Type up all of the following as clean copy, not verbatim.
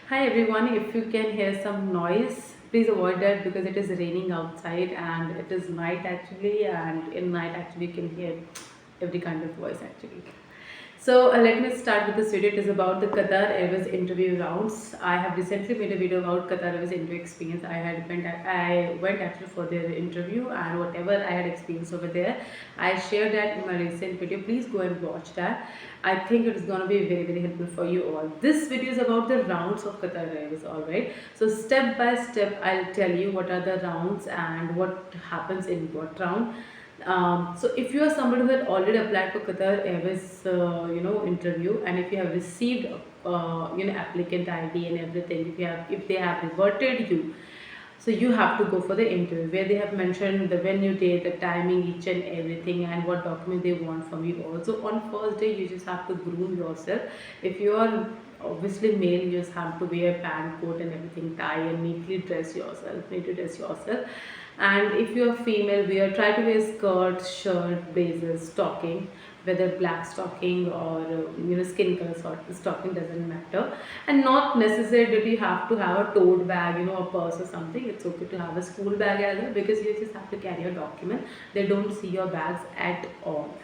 Hi everyone, if you can hear some noise, please avoid that because it is raining outside and it is night actually, and in night actually you can hear every kind of voice actually. So let me start with this video. It is about the Qatar Airways interview rounds. I have recently made a video about Qatar Airways interview experience. I went actually for their interview, and whatever I had experienced over there, I shared that in my recent video. Please go and watch that. I think it is going to be very helpful for you all. This video is about the rounds of Qatar Airways. All right. So step by step, I'll tell you what are the rounds and what happens in what round. So if you are somebody who had already applied for Qatar Airways, interview, and if you have received, applicant ID and everything, if they have reverted you, so you have to go for the interview where they have mentioned the venue, date, the timing, each and everything, and what document they want from you. Also, on first day, you just have to groom yourself. If you are obviously male, you just have to wear pant, coat, and everything, tie, and neatly dress yourself. Need to dress yourself. And if you are female, try to wear skirt, shirt, blazers, stocking, whether black stocking or skin color stocking, doesn't matter. And not necessary that you have to have a tote bag, a purse or something. It's okay to have a school bag as well, because you just have to carry a document. They don't see your bags at all.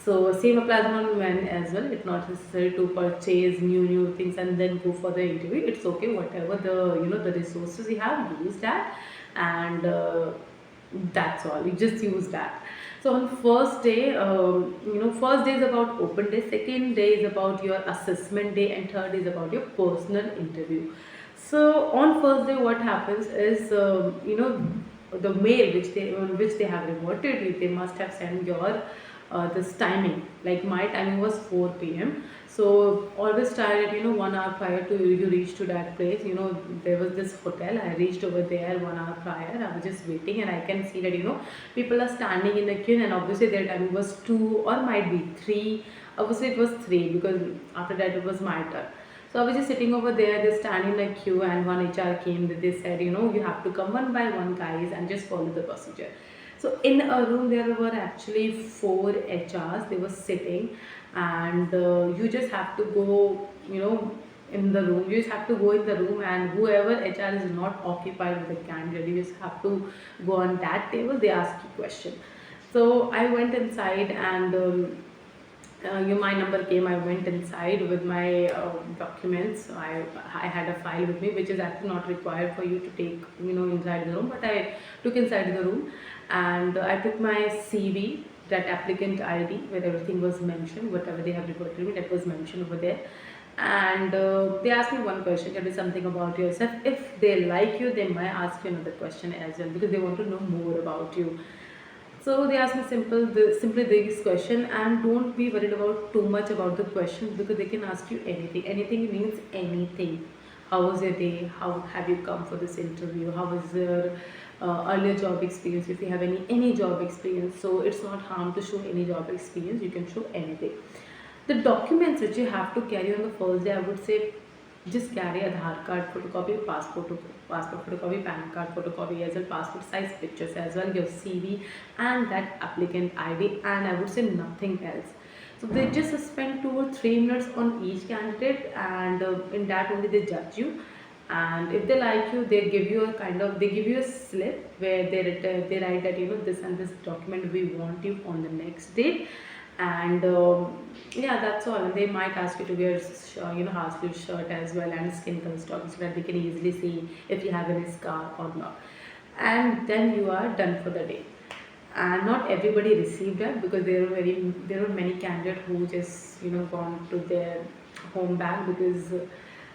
So same applies on men as well. It's not necessary to purchase new things and then go for the interview. It's okay, whatever the resources you have, use that, and that's all. You just use that. So on first day, first day is about open day, second day is about your assessment day, and third is about your personal interview. So on first day, what happens is, the mail which they have reverted you, they must have sent your this timing. Like my timing was 4 p.m. So always try it, 1 hour prior to you reach to that place. There was this hotel. I reached over there 1 hour prior. I was just waiting, and I can see that people are standing in the queue, and obviously their timing was 2 or might be 3. Obviously it was 3 because after that it was my turn. So I was just sitting over there, they stand in a queue, and one HR came. That they said, you have to come one by one, guys, and just follow the procedure. So in a room there were actually four HRs. They were sitting, and you just have to go, in the room. You just have to go in the room, and whoever HR is not occupied with the candidate, you just have to go on that table. They ask you question. So I went inside, and my number came. I went inside with my documents. I had a file with me, which is actually not required for you to take inside the room, but I took inside the room, and I took my CV, that applicant ID where everything was mentioned, whatever they have reported to me, that was mentioned over there. And they asked me one question: tell me something about yourself. If they like you, they might ask you another question as well, because they want to know more about you. So they ask me simply this question, and don't be worried about too much about the questions, because they can ask you anything. Anything means anything. How was your day? How have you come for this interview? How was your earlier job experience? If you have any job experience, so it's not harm to show any job experience. You can show anything. The documents which you have to carry on the first day, I would say, just carry Aadhaar card photocopy, passport photocopy, PAN card photocopy as well, passport size pictures as well, your CV, and that applicant ID, and I would say nothing else. So they just spend 2 or 3 minutes on each candidate, and in that only they judge you. And if they like you, they give you a slip where they write that this and this document we want you on the next date. And yeah, that's all. And they might ask you to wear half sleeve shirt as well, and skin color stockings, so that they can easily see if you have any scar or not. And then you are done for the day. And not everybody received that, because there were many candidates who just gone to their home back, because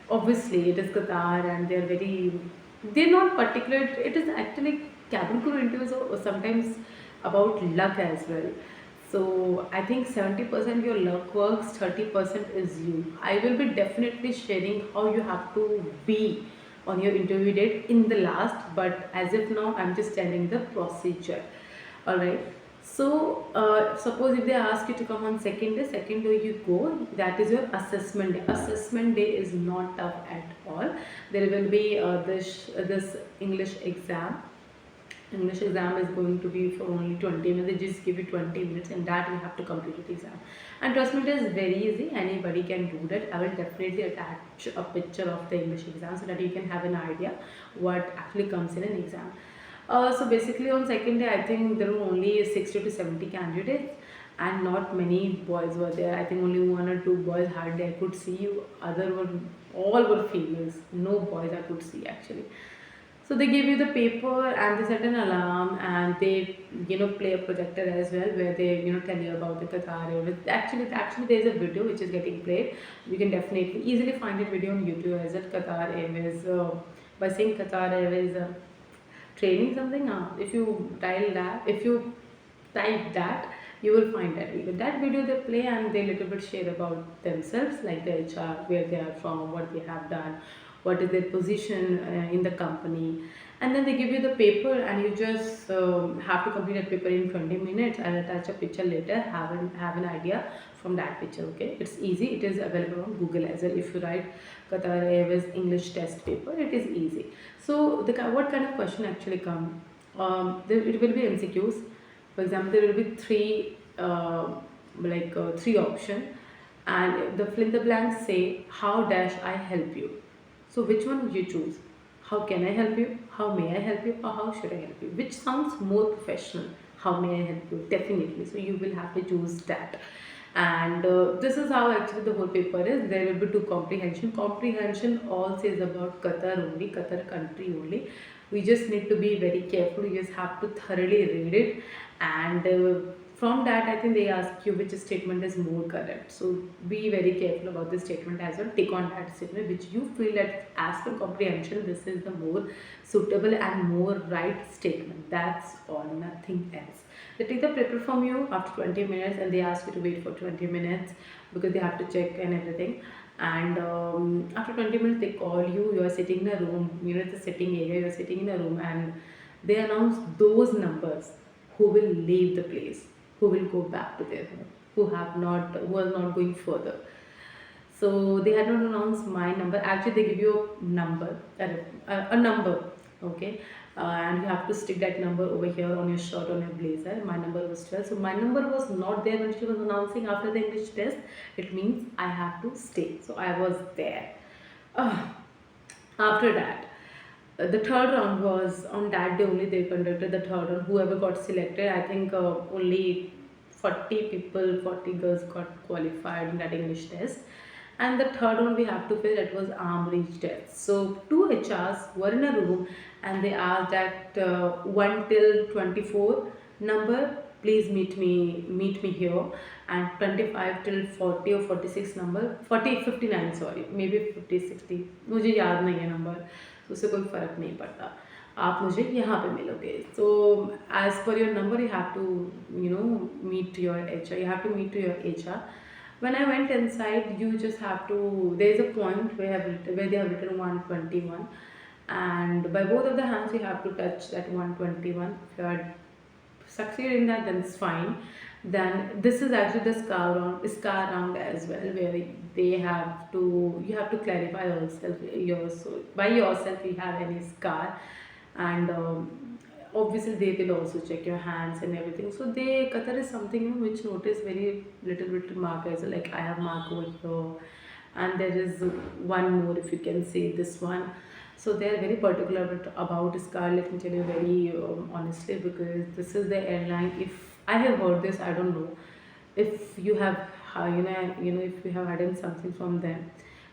obviously it is Qatar, and they're not particular. It is actually cabin crew interviews, or sometimes about luck as well. So I think 70% your luck works, 30% is you. I will be definitely sharing how you have to be on your interview date in the last, but as of now, I'm just telling the procedure. Alright. So suppose if they ask you to come on second day you go, that is your assessment day. Assessment day is not tough at all. There will be this English exam, English exam is going to be for only 20 minutes. They just give you 20 minutes and that you have to complete the exam. And trust me, it is very easy. Anybody can do that. I will definitely attach a picture of the English exam so that you can have an idea what actually comes in an exam. So basically on second day, I think there were only 60 to 70 candidates and not many boys were there. I think only one or two boys hardly I could see. Other were all were females. No boys I could see actually. So they give you the paper and they set an alarm and they play a projector as well where they tell you about the Qatar Airways. Actually there is a video which is getting played. You can definitely easily find that video on YouTube as well. Qatar Airways by saying Qatar Airways training something. If you type that, you will find that video. That video they play and they little bit share about themselves, like the HR, where they are from, what they have done, what is their position in the company, and then they give you the paper and you just have to complete that paper in 20 minutes. I'll attach a picture later. Have an idea from that picture. Okay, it's easy. It is available on Google as well. If you write Qatar Airways English test paper, it is easy. So what kind of question actually come? It will be MCQs. For example, there will be three option, and the fill in the blanks say how dash I help you. So which one would you choose? How can I help you? How may I help you? Or how should I help you? Which sounds more professional? How may I help you? Definitely. So you will have to choose that. And this is how actually the whole paper is. There will be two comprehension. Comprehension all says about Qatar only, Qatar country only. We just need to be very careful. You just have to thoroughly read it, and from that I think they ask you which statement is more correct. So be very careful about this statement as well. Take on that statement which you feel that as per comprehension this is the more suitable and more right statement. That's all, nothing else. They take the paper from you after 20 minutes and they ask you to wait for 20 minutes because they have to check and everything. And after 20 minutes they call you. You are sitting in a room, it's a sitting area. You are sitting in a room and they announce those numbers who will leave the place, who will go back to their home, who are not going further. So they had not announced my number. Actually, they give you a number, okay, and you have to stick that number over here on your shirt, on your blazer. My number was 12, so my number was not there when she was announcing after the English test. It means I have to stay. So I was there. Uh, After that, the third round was on that day only. They conducted the third round. Whoever got selected, I think only 40 people, 40 girls got qualified in that English test. And the third one we have to fill, that was arm reach test. So two HRs were in a room and they asked that 1 till 24 number, please meet me here, and 25 till 40 or 46 number, 40 59, sorry, maybe 50 60, मुझे याद नहीं है number, तो उससे कोई फ़र्क नहीं पड़ता, आप मुझे यहाँ पे मिलोगे. So as per your number you have to meet your HR. You have to meet to your HR. When I went inside, you just have to. There is a point where they have written 121, and by both of the hands you have to touch that 121. If you are succeed in that, then it's fine. Then this is actually the scar round as well, where you have to clarify yourself. By yourself, you have any scar, and obviously they will also check your hands and everything. So Qatar is something which notice very little bit mark as well. Like I have mark over here, and there is one more if you can see this one. So they are very particular about scar. Let me tell you very honestly, because this is the airline. If I have heard this, I don't know if you have if you have hidden something from them,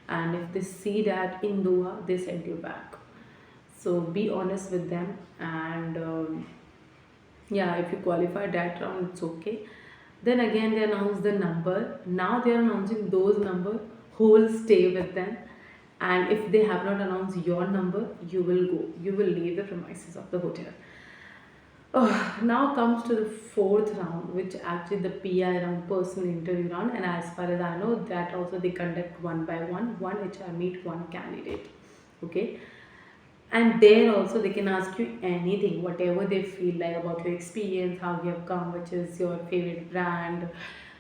and if they see that in Doha, they send you back. So be honest with them, and yeah, if you qualify that round, it's okay. Then again, they announce the number. Now they are announcing those number who will stay with them, and if they have not announced your number, you will go. You will leave the premises of the hotel. Now comes to the fourth round, which actually the PI round, personal interview round, and as far as I know, that also they conduct one by one HR meet one candidate. Okay, and there also they can ask you anything, whatever they feel like about your experience, how you have come, which is your favorite brand,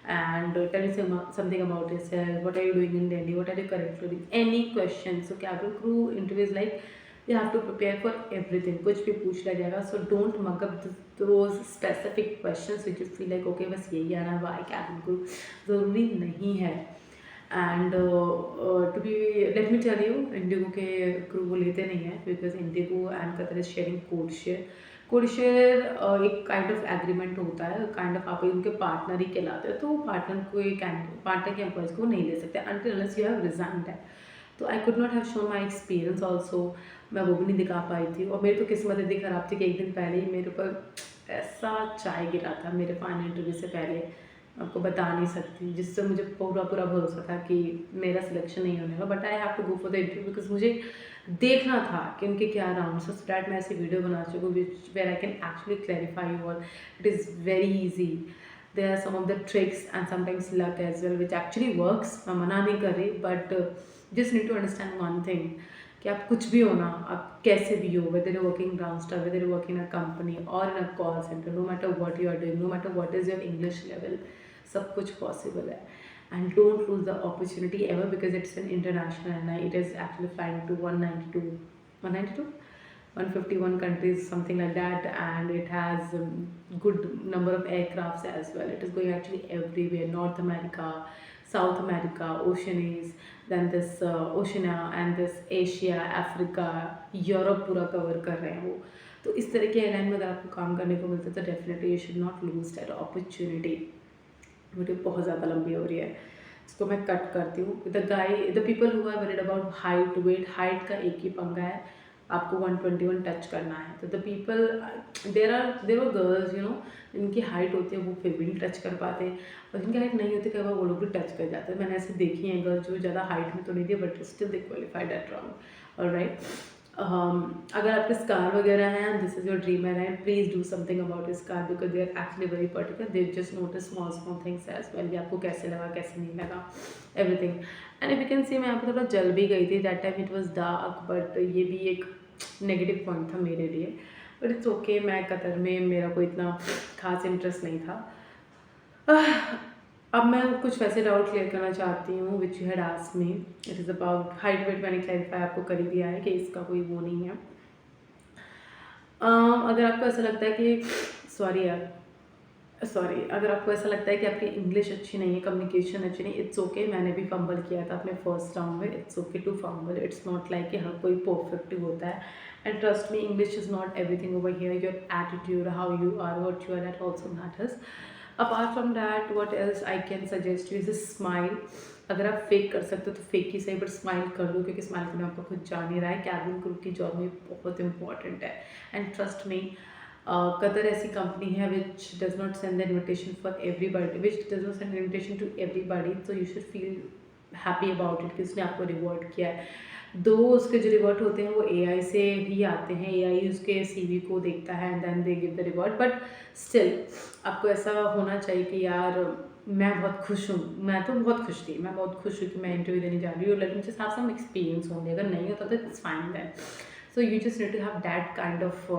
and tell me something about yourself. What are you doing in Delhi? What are you currently doing? Any questions? So cabin crew interviews like you have to prepare for everything, कुछ भी पूछ लिया जाएगा, so don't mug up those specific question which you feel like okay बस यही आना why cabin crew, ज़रूरी नहीं है। And to be let me tell you, IndiGo के क्रू वो लेते नहीं है because IndiGo and Qatar is sharing code share. Code share एक काइंड ऑफ एग्रीमेंट होता है, काइंड ऑफ आप उनके पार्टनर ही कहलाते हैं, तो पार्टनर को पार्टनर के एम्प्लॉयज़ को नहीं ले सकते until unless you have resigned है। तो I could not have shown my experience also, मैं वो भी नहीं दिखा पाई थी। और मेरी तो किस्मत इतनी ख़राब थी कि एक दिन पहले ही मेरे ऊपर ऐसा चाय गिरा था मेरे फाइनल इंटरव्यू से पहले, आपको बता नहीं सकती, जिससे मुझे पूरा पूरा भरोसा था कि मेरा सिलेक्शन नहीं होने वाला। But I have to go for the interview because मुझे देखना था कि उनके क्या राउंड, सो दैट मैं ऐसी वीडियो बना सकूँ which where I can actually clarify you all. It is very easy, there are some of the tricks and sometimes luck as well which actually works. मैं मना नहीं कर रही, but just need to understand one thing कि आप कुछ भी हो ना, आप कैसे भी हो, whether you working ground staff, whether you working in a company और in a call centre, no matter what you are doing, no matter what is your English level, सब कुछ पॉसिबल है। And don't lose the opportunity ever because it's an international and it is actually flying to 192 151 countries, something like that, and it has good number of aircrafts as well. It is going actually everywhere, North America, South America, Oceanies, then this Oceania and this Asia, Africa, Europe पूरा cover कर रहे हैं वो। तो इस तरह के airline में अगर आपको काम करने को मिलता है तो definitely you should not lose that opportunity. Video बहुत ज़्यादा लंबी हो रही है, इसको मैं कट करती हूँ। The people who are worried about height weight, height का एक ही पंगा है, आपको 121 टच करना है। तो the people there are girls you know जिनकी हाइट होती है वो फिर भी नहीं टच कर पाते, और जिनकी हाइट नहीं होती कई बार वो लोग भी टच कर जाते हैं। मैंने ऐसे देखी हैं गर्ल्स जो ज़्यादा हाइट में तो नहीं थी but still they qualified at round. Alright, अगर आपके स्कार वगैरह हैं, this is your dream airline, please do something about this scar because they are actually very particular, they just notice small small things as well, ये आपको कैसे लगा कैसे नहीं लगा, everything. And if you can see मैं यहाँ पे थोड़ा जल भी गई थी, that time it was dark, but ये भी एक नेगेटिव पॉइंट था मेरे लिए, बट इट्स ओके। मैं कतर में मेरा कोई इतना खास इंटरेस्ट नहीं था। अब मैं कुछ वैसे डाउट क्लियर करना चाहती हूँ which you had asked me. It is about height wait, मैंने क्लैरिफाई आपको कर ही दिया है कि इसका कोई वो नहीं है। अगर आपको ऐसा लगता है कि सॉरी अगर आपको ऐसा लगता है कि आपकी इंग्लिश अच्छी नहीं है, कम्युनिकेशन अच्छी नहीं, इट्स ओके। मैंने भी फंबल किया था अपने फर्स्ट राउंड में, it's okay to fumble, it's not like कि हर कोई परफेक्ट होता है। And trust me, English is not everything over here, your attitude, how you are, what you are, that also matters. Apart from that what else I can suggest you is smile. अगर आप fake कर सकते हो तो fake ही सही but smile कर लो, क्योंकि smile करना आपको खुद जान ही रहा है, कैबिन क्रू की जॉब में बहुत इंपॉर्टेंट है। एंड ट्रस्ट मी, कतर ऐसी कंपनी है which does not send the invitation for everybody, which does not send invitation to everybody, so you should feel happy about it कि उसने आपको reward किया है। दो उसके जो रिवॉर्ड होते हैं वो एआई से ही आते हैं, एआई उसके सीवी को देखता है and then they give the reward, but still आपको ऐसा होना चाहिए कि यार मैं बहुत खुश हूँ, मैं तो बहुत खुश थी, मैं बहुत खुश हूँ कि मैं इंटरव्यू देने जा रही हूँ, let me just have some experience होंगे, अगर नहीं होता तो it's fine then. So you just need to have that kind of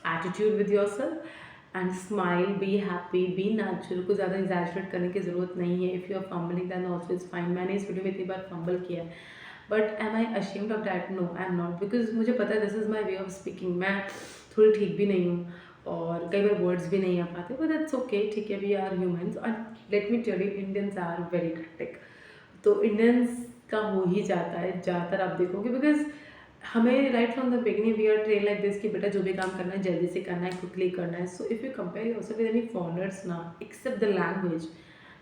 attitude with yourself and smile, be happy, be natural, को ज़्यादा एग्जैजरेट करने की ज़रूरत नहीं है। If you are fumbling then also it's fine. मैंने इस वीडियो में इतनी बार फंबल किया है, but am I ashamed of that? No, I am not, because मुझे पता है this is my way of speaking. मैं थोड़ी ठीक भी नहीं हूँ और कई बार वर्ड्स भी नहीं आ पाते, बट दैट्स ओके, ठीक है, we are humans. And let me tell you, Indians are very critic, तो इंडियंस का हो ही जाता है ज़्यादातर, आप देखोगे, बिकॉज हमें right from the beginning we are train like this कि बेटा जो भी काम करना है जल्दी से करना है, क्विकली करना है। So if you compare yourself with any foreigners ना, एक्सेप्ट द लैंग्वेज,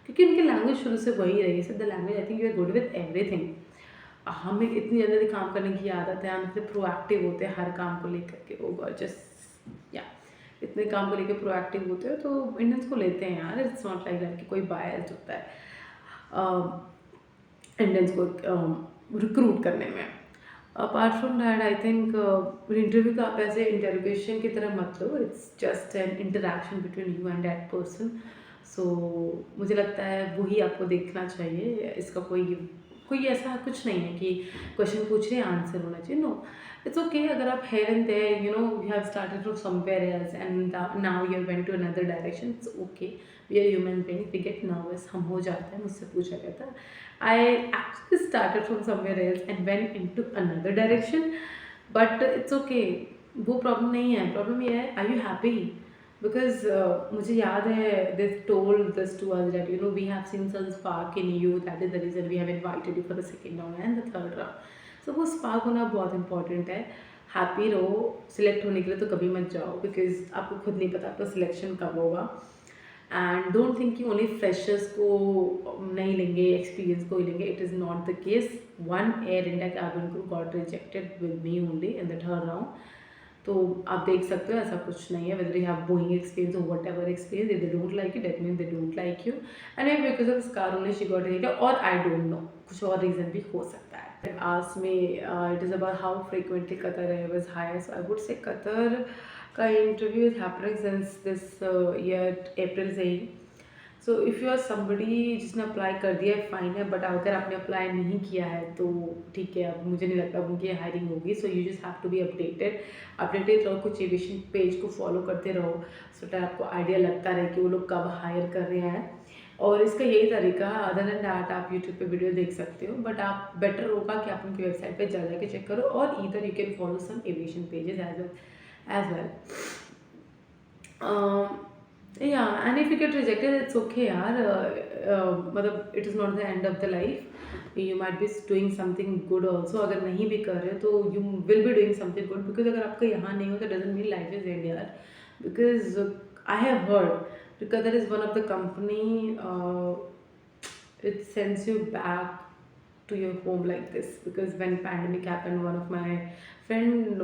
क्योंकि उनकी लैंग्वेज शुरू से वही रही, except the language, I think you are good with everything. हमें इतनी जल्दी काम करने की आदत है, हम इतने प्रोएक्टिव होते हैं हर काम को लेकर के, ओ गॉर्जियस, या इतने काम को लेकर प्रोएक्टिव होते हो, तो इंडियंस को लेते हैं यार। इट्स नॉट लाइक दैट कि कोई बायस्ड होता है इंडियंस को रिक्रूट करने में। Apart from that I think interview का आप ऐसे इंटरोगेशन की तरह मत लो, it's just an interaction between you and that person. So मुझे लगता है वही आपको देखना चाहिए, इसका कोई ऐसा कुछ नहीं है कि क्वेश्चन पूछ रहे हैं आंसर होना चाहिए, नो, इट्स ओके। अगर आप here and there you know you have started from somewhere else and now you went to another direction, it's okay, we are human being, we get nervous, हम हो जाते हैं। मुझसे पूछा गया था, I actually started from somewhere else and went into another direction, but it's okay, वो problem नहीं है। प्रॉब्लम ये है, आर यू हैप्पी? बिकॉज मुझे याद है this told this to us that we have seen some spark in you, that is the reason we have invited you for the second round and the third round. So वो spark होना बहुत important है। Happy रहो। Select होने के लिए तो कभी मत जाओ, बिकॉज आपको खुद नहीं पता आपका सिलेक्शन कब होगा। एंड डोंट थिंक कि ओनली फ्रेशर्स को नहीं लेंगे, एक्सपीरियंस को ही लेंगे। It is not the case. One Air India cabin crew got rejected with me only in the third round. तो आप देख सकते हो ऐसा कुछ नहीं है, whether you have Boeing experience और whatever experience, if they don't like you that mean they don't like you. And I because of scar only she got rejected, और आई डोंट नो, कुछ और reason भी हो सकता है। Asked me, it is about how frequently Qatar Air was hired. So I would say Qatar का interview is happening since this year April से ही। So if you are somebody जिसने अप्लाई कर दिया है, फाइन है, बट अगर आपने अप्लाई नहीं किया है तो ठीक है, अब मुझे नहीं लगता उनकी हायरिंग होगी। So you just have to be updated रहो, कुछ एविएशन पेज को फॉलो करते रहो, सो दैट आपको आइडिया लगता रहे कि वो लोग कब हायर कर रहे हैं। और इसका यही तरीका है, अदर देन डैट आप यूट्यूब पे वीडियो देख सकते हो, बट आप बेटर होगा कि आप उनकी वेबसाइट पे जा जाके चेक करो, और either you can follow some aviation pages as well. Yeah, and if you get rejected, it's okay, yaar. मतलब it is not the end of the life. You might be doing something good also. अगर नहीं भी कर रहे हो तो you will be doing something good, because अगर आपका यहाँ नहीं हो तो doesn't mean life is end, यार. Because I have heard because there is one of the company, it sends you back to your home like this, because when pandemic happened, one of my friend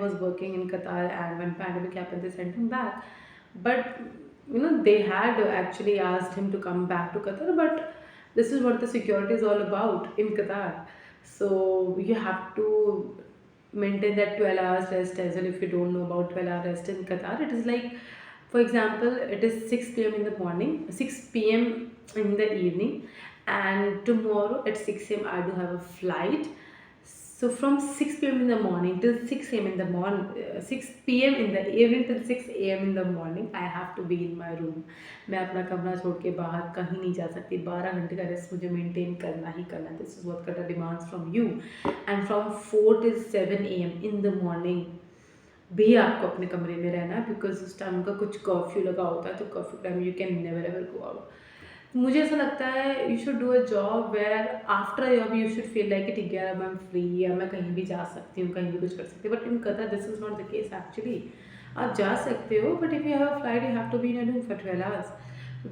was working in Qatar, and when pandemic happened they sent him back. But they had actually asked him to come back to Qatar, but this is what the security is all about in Qatar. So you have to maintain that 12 hours rest as well. If you don't know about 12-hour rest in Qatar, it is like, for example, it is 6 p.m. in the morning, 6 p.m. in the evening, and tomorrow at 6 a.m. I do have a flight. So from 6 p.m. in the morning till 6 a.m. in the morning, 6 p.m. in the evening till 6 a.m. in the morning, I have to be in my room. मैं अपना कमरा छोड़ के बाहर कहीं नहीं जा सकती। 12 घंटे का रेस्ट मुझे मेंटेन करना ही करना। This is what Qatar demands from you. And from 4 till 7 a.m. in the morning भी आपको अपने कमरे में रहना है, बिकॉज उस टाइम का कुछ कर्फ्यू लगा होता है, तो curfew time you can never ever go out. मुझे ऐसा लगता है you should do a job where after job you should feel like ठीक है, अब आई एम फ्री, या मैं कहीं भी जा सकती हूँ, कहीं भी कुछ कर सकती हूँ। But in Qatar this is not the case actually. आप जा सकते हो, but if you have a flight you have to be in a room for 12 hours.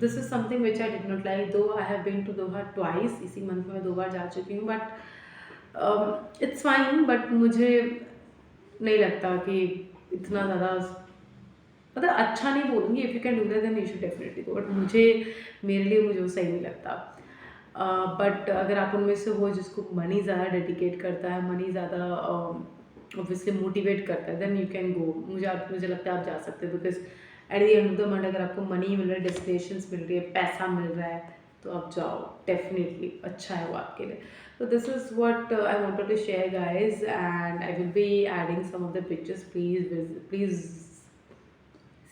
This is something which I did not like, though I have been to Doha twice, इसी month में मैं 2 बार जा चुकी हूँ, but it's fine. But मुझे नहीं लगता कि इतना ज़्यादा, मतलब अच्छा नहीं बोलूँगी, if you can do that then you should definitely go, but मेरे लिए मुझे वो सही नहीं लगता। बट अगर आप उनमें से हो जिसको मनी ज़्यादा डेडिकेट करता है, मनी ज़्यादा ऑब्वियसली मोटिवेट करता है, देन यू कैन गो। मुझे लगता है आप जा सकते हो, because at the end of the month अगर आपको मनी मिल रहा है, डेस्टिनेशंस मिल रही है, पैसा मिल रहा है, तो आप जाओ, डेफिनेटली अच्छा है वो आपके लिए। So this is what I wanted to share, guys, and I will be adding some of the pictures. Please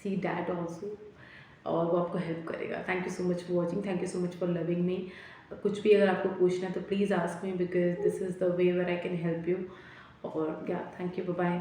see that also, और वो आपको हेल्प करेगा। Thank you so much for watching, thank you so much for loving me. कुछ भी अगर आपको पूछना है तो please ask me, because this is the way where I can help you. और या थैंक यू, बाय बाय।